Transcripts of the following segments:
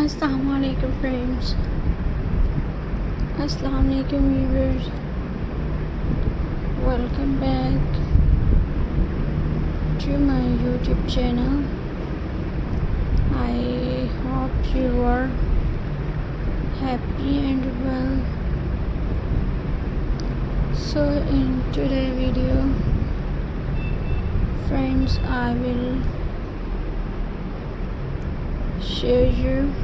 Assalamualaikum friends. Assalamualaikum viewers. Welcome back to my YouTube channel. I hope you are happy and well. So in today's video, friends, I will show you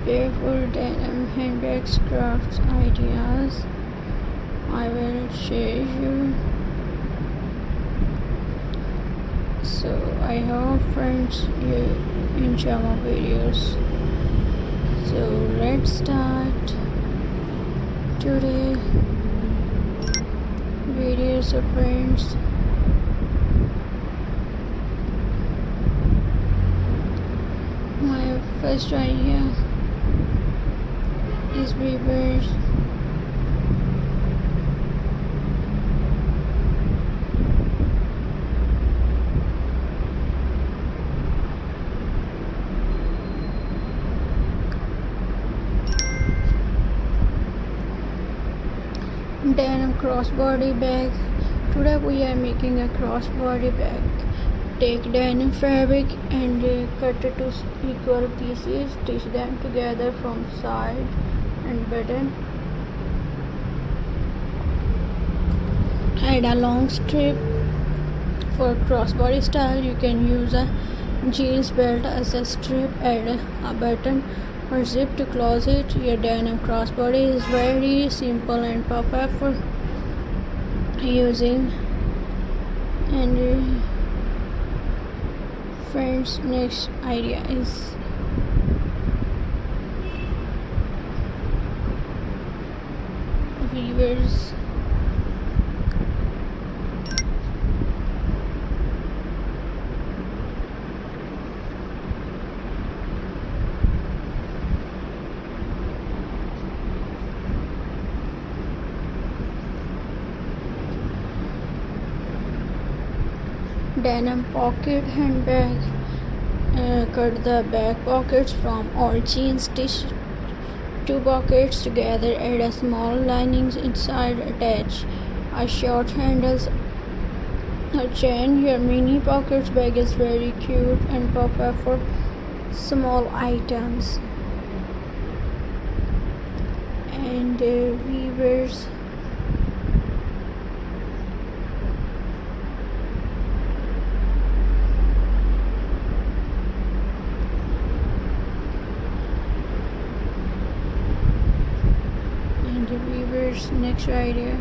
beautiful denim handbags crafts ideas. I will show you. So I hope friends you enjoy my videos. So let's start today videos of friends. My first idea is reverse. Denim crossbody bag. Today we are making a crossbody bag. Take denim fabric and cut it to equal pieces. Stitch them together from side and button. Add a long strip. For crossbody style, you can use a jeans belt as a strip. Add a button or zip to close it. Your denim crossbody is very simple and perfect for using. And friends, next idea is weavers. Denim pocket handbag. Cut the back pockets from all jeans. Stitch two pockets together. Add a small lining inside. Attach a short handles or chain. Your mini pockets bag is very cute and perfect for small items. And weavers. Next idea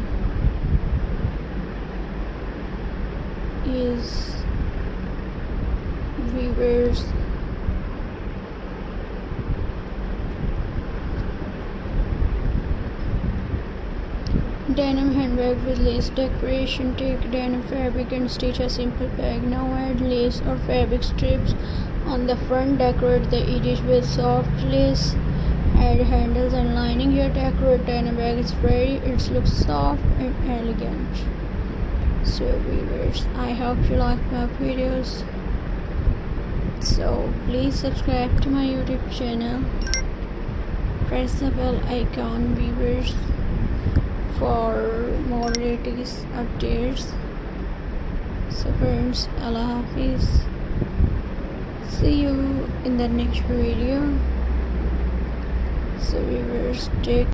is weavers. Denim handbag with lace decoration. Take denim fabric and stitch a simple bag. Now add lace or fabric strips on the front. Decorate the edges with soft lace. Add handles and lining. Your decorate denim bag is ready. It looks soft and elegant. So viewers, I hope you like my videos. So please subscribe to my YouTube channel. Press the bell icon, viewers, for more latest updates. So friends, Allah Hafiz. See you in the next video. So viewers, take